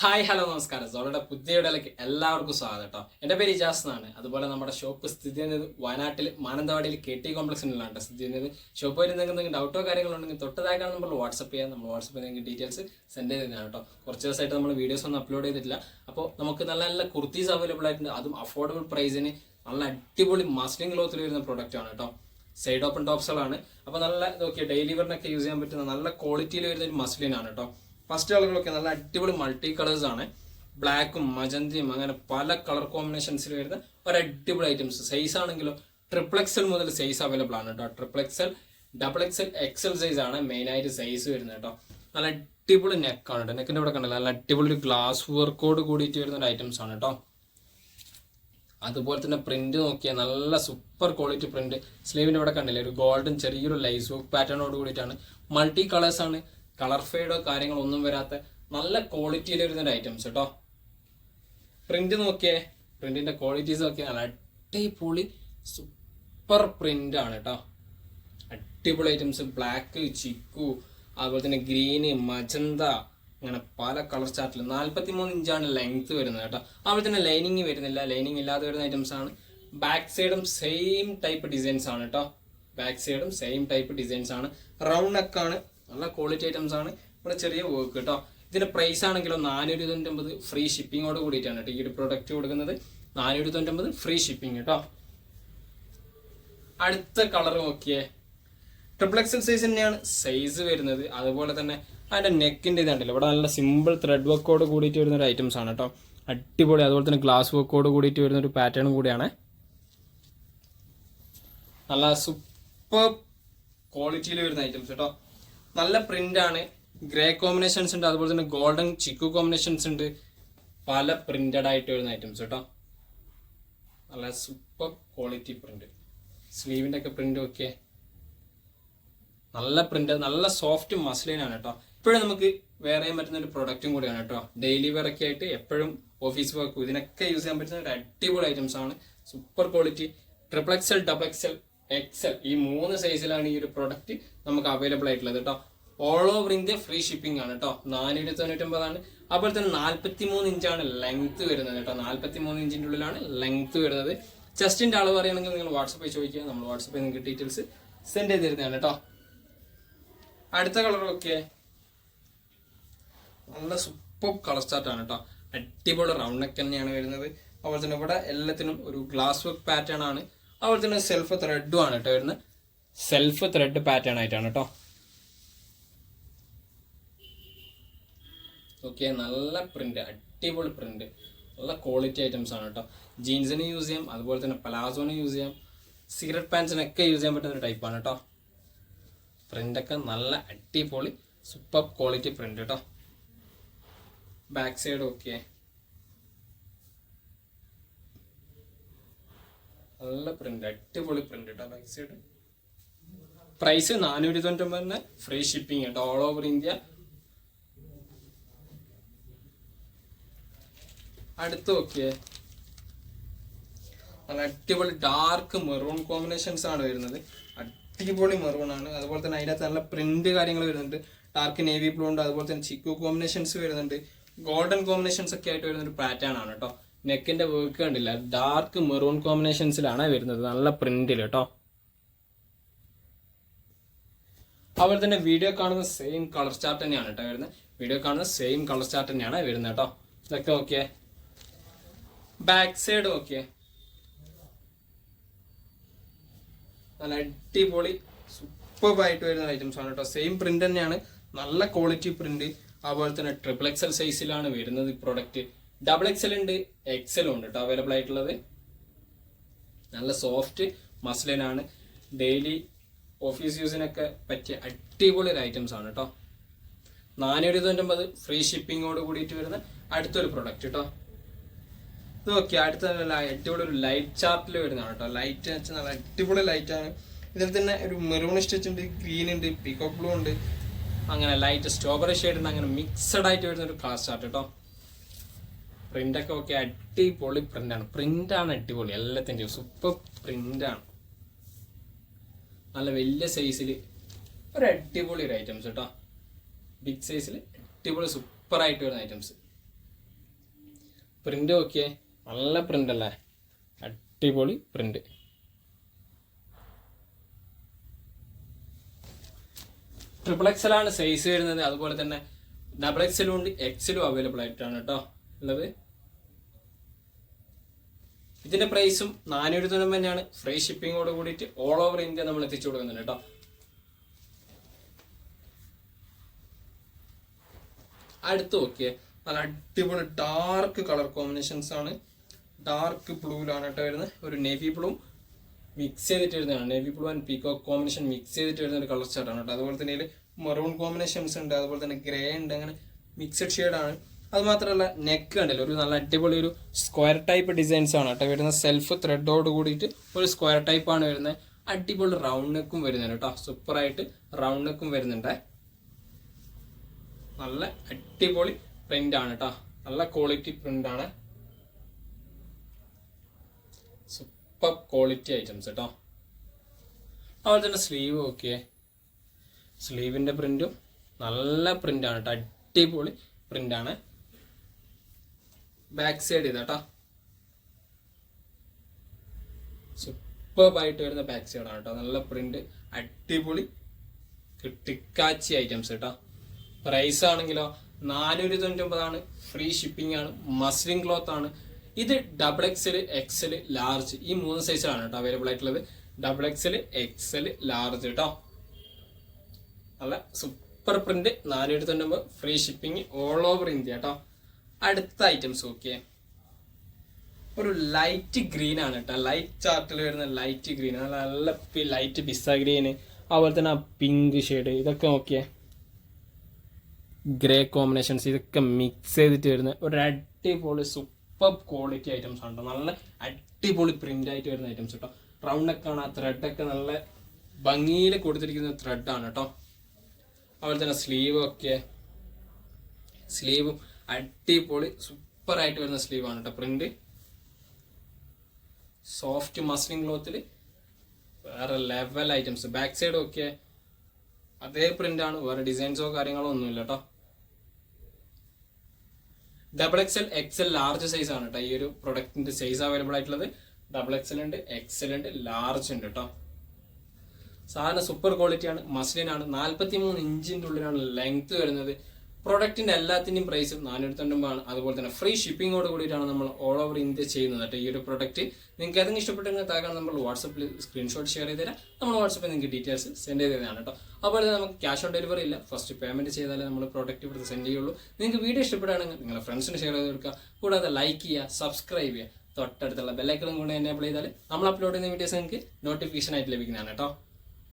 Hi hello നമസ്കാരം. സോളയുടെ പുതിയ വീഡിയോയിലേക്ക് എല്ലാവർക്കും സ്വാഗതം കേട്ടോ. എൻ്റെ പേര് ഇജാസ് എന്നാണ്. അതുപോലെ നമ്മുടെ ഷോപ്പ് സ്ഥിതി ചെയ്യുന്നത് വയനാട്ടിൽ മാനന്തവാടിയിൽ KT കോംപ്ലക്സിലാണ് സ്ഥിതി ചെയ്യുന്നത്. ഷോപ്പ് വരുന്ന എന്തെങ്കിലും ഡൗട്ടോ കാര്യങ്ങളോ ഉണ്ടെങ്കിൽ തൊട്ടതായിട്ടാണ് നമ്മൾ വാട്സപ്പ് ചെയ്യാം. നമ്മൾ വാട്സപ്പ് ചെയ്തെങ്കിൽ ഡീറ്റെയിൽസ് സെൻഡ് ചെയ്തതാണ് കേട്ടോ. കുറച്ച് ദിവസമായിട്ട് നമ്മൾ വീഡിയോസ് ഒന്നും അപ്ലോഡ് ചെയ്തിട്ടില്ല. അപ്പോൾ നമുക്ക് നല്ല നല്ല കുർത്തീസ് അവൈലബിൾ ആയിട്ടുണ്ട്. അതും അഫോർഡബിൾ പ്രൈസിന് നല്ല അടിപൊളി മസ്ലിൻ ക്ലോത്തിൽ വരുന്ന പ്രൊഡക്റ്റ് ആണ് കേട്ടോ. സൈഡ് ഓപ്പൺ ടോപ്സുകളാണ്. അപ്പോൾ നല്ല നോക്കിയാൽ ഡെയിലി വെയറിനൊക്കെ യൂസ് ചെയ്യാൻ പറ്റുന്ന നല്ല ക്വാളിറ്റിയിൽ വരുന്ന ഒരു മസ്ലിൻ ആണ് കേട്ടോ. ഫസ്റ്റ് കളറുകളൊക്കെ നല്ല അടിപൊളി മൾട്ടി കളേഴ്സ് ആണ്. ബ്ലാക്കും മജന്തയും അങ്ങനെ പല കളർ കോമ്പിനേഷൻസിൽ വരുന്ന ഒരു അടിപൊളി ഐറ്റംസ്. സൈസ് ആണെങ്കിലും XXL മുതൽ സൈസ് അവൈലബിൾ ആണ് കേട്ടോ. XXL, XXL, XL സൈസ് ആണ് മെയിൻ ആയിട്ട് സൈസ് വരുന്നത് കേട്ടോ. നല്ല അടിപൊളി നെക്കാണ് കേട്ടോ. നെക്കിന്റെ ഇവിടെ കണ്ടല്ലോ നല്ല അടിപൊളി ഒരു ഗ്ലാസ് വർക്കോട് കൂടിയിട്ട് വരുന്ന ഒരു ഐറ്റംസ് ആണ് കേട്ടോ. അതുപോലെ തന്നെ പ്രിന്റ് നോക്കിയാൽ നല്ല സൂപ്പർ ക്വാളിറ്റി പ്രിന്റ്. സ്ലീവിന്റെ ഇവിടെ കണ്ടില്ലേ ഒരു ഗോൾഡൻ ചെറിയൊരു ലൈസ് വർക്ക് പാറ്റേണോട് കൂടിയിട്ടാണ്. മൾട്ടി കളേഴ്സ് ആണ്. കളർ ഫെയ്ഡോ കാര്യങ്ങളോ ഒന്നും വരാത്ത നല്ല ക്വാളിറ്റിയിൽ വരുന്ന ഐറ്റംസ് കേട്ടോ. പ്രിന്റ് നോക്കിയേ, പ്രിന്റിന്റെ ക്വാളിറ്റീസ് ഒക്കെ നല്ല അടിപൊളി സൂപ്പർ പ്രിന്റ് ആണ് കേട്ടോ. അടിപൊളി ഐറ്റംസ്. ബ്ലാക്ക്, ചിക്കു, അതുപോലെ തന്നെ ഗ്രീന്, മജന്ത, അങ്ങനെ പല കളർ ചാർട്ടിൽ 43 ഇഞ്ചാണ് ലെങ്ത് വരുന്നത് കേട്ടോ. അതുപോലെ തന്നെ ലൈനിങ് വരുന്നില്ല, ലൈനിങ് ഇല്ലാതെ വരുന്ന ഐറ്റംസ് ആണ്. ബാക്ക് സൈഡും സെയിം ടൈപ്പ് ഡിസൈൻസ് ആണ് കേട്ടോ. ബാക്ക് സൈഡും സെയിം ടൈപ്പ് ഡിസൈൻസ് ആണ്. റൗണ്ട് നെക്കാണ്. നല്ല ക്വാളിറ്റി ഐറ്റംസ് ആണ്. ഇവിടെ ചെറിയ വർക്ക് കേട്ടോ. ഇതിന്റെ പ്രൈസ് ആണെങ്കിലോ 499 ഫ്രീ ഷിപ്പിങ്ങോട് കൂടിയിട്ടാണ് കേട്ടോ ഈ ഒരു പ്രൊഡക്റ്റ് കൊടുക്കുന്നത്. 499 ഫ്രീ ഷിപ്പിംഗ് കേട്ടോ. അടുത്ത കളർ നോക്കിയേ, XXL സൈസ് തന്നെയാണ് സൈസ് വരുന്നത്. അതുപോലെ തന്നെ അതിന്റെ നെക്കിന്റെ ഇതുണ്ടല്ലോ ഇവിടെ നല്ല സിമ്പിൾ ത്രെഡ് വർക്കോട് കൂടിയിട്ട് വരുന്ന ഒരു ഐറ്റംസ് ആണ് കേട്ടോ. അടിപൊളി. അതുപോലെ തന്നെ ഗ്ലാസ് വർക്കോട് കൂടിയിട്ട് വരുന്ന ഒരു പാറ്റേൺ കൂടിയാണ്. നല്ല സൂപ്പർ ക്വാളിറ്റിയിൽ വരുന്ന ഐറ്റംസ് കേട്ടോ. നല്ല പ്രിന്റ് ആണ്. ഗ്രേ കോമ്പിനേഷൻസ് ഉണ്ട്. അതുപോലെ തന്നെ ഗോൾഡൻ ചിക്കു കോമ്പിനേഷൻസ് ഉണ്ട്. പല പ്രിന്റഡ് ആയിട്ട് വരുന്ന ഐറ്റംസ് കേട്ടോ. നല്ല സൂപ്പർ ക്വാളിറ്റി പ്രിന്റ്. സ്ലീവിന്റെ ഒക്കെ പ്രിന്റ് ഒക്കെ നല്ല പ്രിന്റ്, നല്ല സോഫ്റ്റ് മസ്ലിൻ ആണ് കേട്ടോ. ഇപ്പോഴും നമുക്ക് വേറെ പറ്റുന്ന ഒരു പ്രൊഡക്റ്റും കൂടിയാണ് കേട്ടോ. ഡെയിലി വെയർ ഒക്കെ ആയിട്ട് എപ്പോഴും ഓഫീസ് വർക്ക് ഇതിനൊക്കെ യൂസ് ചെയ്യാൻ പറ്റുന്ന ഒരു അടിപൊളി ഐറ്റംസ് ആണ്. Super quality. XXL, XXL, XL ഈ 3 സൈസിലാണ് ഈ ഒരു പ്രൊഡക്റ്റ് നമുക്ക് അവൈലബിൾ ആയിട്ടുള്ളത് കേട്ടോ. All over India free shipping ആണ് കേട്ടോ. 499 ആണ്. അതുപോലെ തന്നെ 43 ഇഞ്ചാണ് ലെങ്ത് വരുന്നത് കേട്ടോ. 43 ഇഞ്ചിന്റെ ഉള്ളിലാണ് ലെങ്ത് വരുന്നത്. ചെസ്റ്റിന്റെ അളവ് അറിയണമെങ്കിൽ നിങ്ങൾ വാട്സപ്പിൽ ചോദിക്കുക. നമ്മൾ വാട്സപ്പിൽ നിങ്ങൾക്ക് ഡീറ്റെയിൽസ് സെൻഡ് ചെയ്ത് തരുന്നതാണ് കേട്ടോ. അടുത്ത കളർ ഒക്കെ നല്ല സൂപ്പർ കളർ ചാർട്ട് ആണ് കേട്ടോ. അടിപൊളി റൗണ്ട് നെക്ക് തന്നെയാണ് വരുന്നത്. അതുപോലെ തന്നെ ഇവിടെ എല്ലാത്തിനും ഒരു ഗ്ലാസ് വർക്ക് പാറ്റേൺ ആണ്. അതുപോലെ തന്നെ സെൽഫ് ത്രെഡും ആണ് കേട്ടോ വരുന്നത്. സെൽഫ് ത്രെഡ് പാറ്റേൺ ആയിട്ടാണ് കേട്ടോ. ഓക്കെ, നല്ല പ്രിന്റ്, അടിപൊളി പ്രിന്റ്, നല്ല ക്വാളിറ്റി ഐറ്റംസ് ആണ് കേട്ടോ. ജീൻസിന് യൂസ് ചെയ്യാം, അതുപോലെ തന്നെ പലാസോന് യൂസ് ചെയ്യാം, സിഗരറ്റ് പാൻസിനൊക്കെ യൂസ് ചെയ്യാൻ പറ്റുന്ന ഒരു ടൈപ്പാണ് കേട്ടോ. പ്രിന്റൊക്കെ നല്ല അടിപൊളി സൂപ്പർ ക്വാളിറ്റി പ്രിന്റ് കേട്ടോ. ബാക്ക് സൈഡ് ഓക്കെ, നല്ല പ്രിന്റ്, അടിപൊളി പ്രിന്റ് കേട്ടോ. Back side price 499 free shipping കേട്ടോ. All over India. അടുത്ത് നോക്കിയേ, നല്ല അടിപൊളി ഡാർക്ക് മെറൂൺ കോമ്പിനേഷൻസ് ആണ് വരുന്നത്. അടിപൊളി മെറൂൺ ആണ്. അതുപോലെ തന്നെ അതിനകത്ത് നല്ല പ്രിന്റ് കാര്യങ്ങൾ വരുന്നുണ്ട്. ഡാർക്ക് നേവി ബ്ലൂ ഉണ്ട്. അതുപോലെ തന്നെ ചിക്കു കോമ്പിനേഷൻസ് വരുന്നുണ്ട്. ഗോൾഡൻ കോമ്പിനേഷൻസ് ഒക്കെ ആയിട്ട് വരുന്ന ഒരു പാറ്റേൺ ആണ് കേട്ടോ. നെക്കിന്റെ വർക്ക് കണ്ടില്ല, ഡാർക്ക് മെറൂൺ കോമ്പിനേഷൻസിലാണ് വരുന്നത്. നല്ല പ്രിന്റിൽ കേട്ടോ. അതുപോലെ തന്നെ വീഡിയോ കാണുന്ന സെയിം കളർ ചാർട്ട് തന്നെയാണ് കേട്ടോ വരുന്നത്. വീഡിയോ കാണുന്ന സെയിം കളർ ചാർട്ട് തന്നെയാണ് വരുന്നത് കേട്ടോ. ഇതൊക്കെ ഓക്കെ. ബാക്ക് സൈഡ് ഓക്കെ, നല്ല അടിപൊളി സൂപ്പർ ആയിട്ട് വരുന്ന ഐറ്റംസ് ആണ് കേട്ടോ. സെയിം പ്രിന്റ് തന്നെയാണ്, നല്ല ക്വാളിറ്റി പ്രിന്റ്. അതുപോലെ തന്നെ XXL സൈസിലാണ് വരുന്നത് ഈ പ്രൊഡക്റ്റ്. XXL ഉണ്ട്, XL ഉണ്ട് കേട്ടോ അവൈലബിൾ ആയിട്ടുള്ളത്. നല്ല സോഫ്റ്റ് മസ്ലിൻ ആണ്. ഡെയിലി ഓഫീസ് യൂസിനൊക്കെ പറ്റിയ അടിപൊളി ഐറ്റംസ് ആണ് കേട്ടോ. 499 ഫ്രീ ഷിപ്പിങ്ങോട് കൂടിയിട്ട് വരുന്ന അടുത്തൊരു പ്രൊഡക്റ്റ് കേട്ടോ. ഇത് നോക്കി, അടുത്ത അടിപൊളി ഒരു ലൈറ്റ് ചാർട്ടിൽ വരുന്നതാണ് കേട്ടോ. ലൈറ്റ് വെച്ചാൽ നല്ല അടിപൊളി ലൈറ്റ് ആണ്. ഇതിൽ തന്നെ ഒരു മെറൂൺ സ്റ്റിച്ച് ഉണ്ട്, ഗ്രീൻ ഉണ്ട്, പീകോക്ക് ബ്ലൂ ഉണ്ട്, അങ്ങനെ ലൈറ്റ് സ്ട്രോബെറി ഷെയ്ഡ് ഉണ്ട്. അങ്ങനെ മിക്സഡ് ആയിട്ട് വരുന്ന ഒരു കളർ ചാർട്ട് കേട്ടോ. പ്രിന്റ് ഒക്കെ ഓക്കെ, അടിപൊളി പ്രിന്റ് ആണ്. പ്രിന്റ് ആണ് അടിപൊളി, എല്ലാത്തിൻ്റെയും സൂപ്പർ പ്രിന്റ് ആണ്. നല്ല വലിയ സൈസിൽ ഒരു അടിപൊളി ഒരു ഐറ്റംസ് കേട്ടോ. ബിഗ് സൈസിൽ അടിപൊളി സൂപ്പർ ആയിട്ട് വരുന്ന ഐറ്റംസ്. പ്രിന്റ് നോക്കിയേ, നല്ല പ്രിന്റ് അല്ലേ, അടിപൊളി പ്രിന്റ്. XXL ആണ് സൈസ് വരുന്നത്. അതുപോലെ തന്നെ XXL ഉണ്ട്, XL അവൈലബിൾ ആയിട്ടാണ് കേട്ടോ ഉള്ളത്. ഇതിന്റെ പ്രൈസും 490 തന്നെയാണ്. ഫ്രീ ഷിപ്പിങ്ങോട് കൂടിയിട്ട് ഓൾ ഓവർ ഇന്ത്യ നമ്മൾ എത്തിച്ചു കൊടുക്കുന്നുണ്ട് കേട്ടോ. അടുത്ത് നോക്കിയേ, നല്ല അടിപൊളി ഡാർക്ക് കളർ കോമ്പിനേഷൻസ് ആണ്. ഡാർക്ക് ബ്ലൂയിലാണ് കേട്ടോ വരുന്നത്. ഒരു നേവി ബ്ലൂ മിക്സ് ചെയ്തിട്ട് വരുന്നതാണ്. Navy blue and peacock combination mix ചെയ്തിട്ട് വരുന്ന ഒരു കളർ ചാർട്ടാണ് കേട്ടോ. അതുപോലെ തന്നെ ഇതിൽ മെറൂൺ കോമ്പിനേഷൻസ് ഉണ്ട്, അതുപോലെ തന്നെ ഗ്രേ ഉണ്ട്. അങ്ങനെ മിക്സഡ് ഷെയ്ഡാണ്. അത് മാത്രമല്ല നെക്ക് കണ്ടല്ലോ, ഒരു നല്ല അടിപൊളി ഒരു സ്ക്വയർ ടൈപ്പ് ഡിസൈൻസ് ആണ് കേട്ടോ വരുന്നത്. സെൽഫ് ത്രെഡോട് കൂടിയിട്ട് ഒരു സ്ക്വയർ ടൈപ്പ് ആണ് വരുന്നത്. അടിപൊളി റൗണ്ട് നെക്കും വരുന്നുണ്ട് കേട്ടോ. സൂപ്പറായിട്ട് റൗണ്ട് നെക്കും വരുന്നുണ്ട്. നല്ല അടിപൊളി പ്രിന്റ് ആണ് കേട്ടോ. നല്ല ക്വാളിറ്റി പ്രിന്റ് ആണ്. സൂപ്പർ ക്വാളിറ്റി ഐറ്റംസ് കേട്ടോ. അതുപോലെ തന്നെ സ്ലീവ് നോക്കിയേ, സ്ലീവിന്റെ പ്രിന്റും നല്ല പ്രിന്റ് ആണ് കേട്ടോ. അടിപൊളി പ്രിന്റ് ആണ്. ബാക്ക് സൈഡ് ഇതാട്ടോ, സൂപ്പറായിട്ട് വരുന്ന ബാക്ക് സൈഡ് ആണ് കേട്ടോ. നല്ല പ്രിന്റ്, അടിപൊളി കിട്ടിക്കാച്ചി ഐറ്റംസ് കേട്ടോ. പ്രൈസ് ആണെങ്കിലോ 499 ആണ്. ഫ്രീ ഷിപ്പിംഗ് ആണ്. മസ്ലിൻ ക്ലോത്ത് ആണ്. ഇത് XXL, XL, ലാർജ് ഈ 3 സൈസിലാണ് കേട്ടോ അവൈലബിൾ ആയിട്ടുള്ളത്. XXL, XL, ലാർജ് കേട്ടോ. നല്ല super print, 499, free shipping all over India കേട്ടോ. അടുത്ത ഐറ്റംസ് നോക്കിയേ, ഒരു ലൈറ്റ് ഗ്രീൻ ആണ് കേട്ടോ. ലൈറ്റ് ചാർട്ടിൽ വരുന്ന ലൈറ്റ് ഗ്രീൻ, നല്ല ലൈറ്റ് പിസ്സ ഗ്രീന്, അതുപോലെ തന്നെ ആ പിങ്ക് ഷെയ്ഡ്, ഇതൊക്കെ നോക്കിയേ, ഗ്രേ കോമ്പിനേഷൻസ്, ഇതൊക്കെ മിക്സ് ചെയ്തിട്ട് വരുന്ന ഒരു അടിപൊളി സൂപ്പർ ക്വാളിറ്റി ഐറ്റംസ് ആണ് കേട്ടോ. നല്ല അടിപൊളി പ്രിന്റ് ആയിട്ട് വരുന്ന ഐറ്റംസ് കേട്ടോ. റൗണ്ട് ഒക്കെ ആണ്, ആ ത്രെഡൊക്കെ നല്ല ഭംഗിയിൽ കൊടുത്തിരിക്കുന്ന ത്രെഡാണ് കേട്ടോ. അതുപോലെ തന്നെ സ്ലീവ് ഒക്കെ, സ്ലീവും അടിപൊളി സൂപ്പർ ആയിട്ട് വരുന്ന സ്ലീവാണ് കേട്ടോ. പ്രിന്റ് സോഫ്റ്റ് മസ്ലിൻ ക്ലോത്തിൽ വേറെ ലെവൽ ഐറ്റംസ്. ബാക്ക് സൈഡ് ഒക്കെ അതേ പ്രിന്റ് ആണ്, വേറെ ഡിസൈൻസോ കാര്യങ്ങളോ ഒന്നുമില്ല കേട്ടോ. XXL, XL, ലാർജ് സൈസ് ആണ് കേട്ടോ. ഈ ഒരു പ്രൊഡക്റ്റിന്റെ സൈസ് അവൈലബിൾ ആയിട്ടുള്ളത് XXL ഉണ്ട്, XL ഉണ്ട്, ലാർജ് ഉണ്ട് കേട്ടോ. സാധനം സൂപ്പർ ക്വാളിറ്റി ആണ്. മസ്ലിൻ ആണ്. 43 ഇഞ്ചിന്റെ ഉള്ളിലാണ് ലെങ്ത് വരുന്നത്. പ്രൊഡക്റ്റിന്റെ എല്ലാത്തിന്റെയും പ്രൈസ് 499 ആണ്. അതുപോലെ തന്നെ ഫ്രീ ഷിപ്പിങ്ങോട് കൂടിയിട്ടാണ് നമ്മൾ ഓൾ ഓവർ ഇന്ത്യ ചെയ്യുന്നത് കേട്ടോ. ഈ ഒരു പ്രൊഡക്റ്റ് നിങ്ങൾക്ക് ഏതെങ്കിലും ഇഷ്ടപ്പെട്ടെങ്കിൽ താഴെ നമ്മൾ വാട്സപ്പിൽ സ്ക്രീൻഷോട്ട് ഷെയർ ചെയ്ത് തരാം. നമ്മൾ വാട്സപ്പിൽ നിങ്ങൾക്ക് ഡീറ്റെയിൽസ് സെൻഡ് ചെയ്ത് തരാണ് കേട്ടോ. അതുപോലെ തന്നെ നമുക്ക് ക്യാഷ് ഓൺ ഡെലിവറി ഇല്ല. ഫസ്റ്റ് പേയ്മെന്റ് ചെയ്താലേ നമ്മൾ പ്രൊഡക്റ്റ് ഇവിടെ സെൻഡ് ചെയ്യുള്ളൂ. നിങ്ങൾക്ക് വീഡിയോ ഇഷ്ടപ്പെടുകയാണെങ്കിൽ നിങ്ങളുടെ ഫ്രണ്ട്സിന് ഷെയർ ചെയ്ത് കൊടുക്കുക. കൂടാതെ ലൈക്ക് ചെയ്യുക, സബ്സ്ക്രൈബ് ചെയ്യുക, തൊട്ടടുത്തുള്ള ബെല്ലൈക്കണും കൂടെ എനേബിൾ ചെയ്താൽ നമ്മൾ അപ്ലോഡ് ചെയ്യുന്ന വീഡിയോസ് നിങ്ങൾക്ക് നോട്ടിഫിക്കേഷൻ ആയിട്ട് ലഭിക്കുന്നതാണ് കേട്ടോ.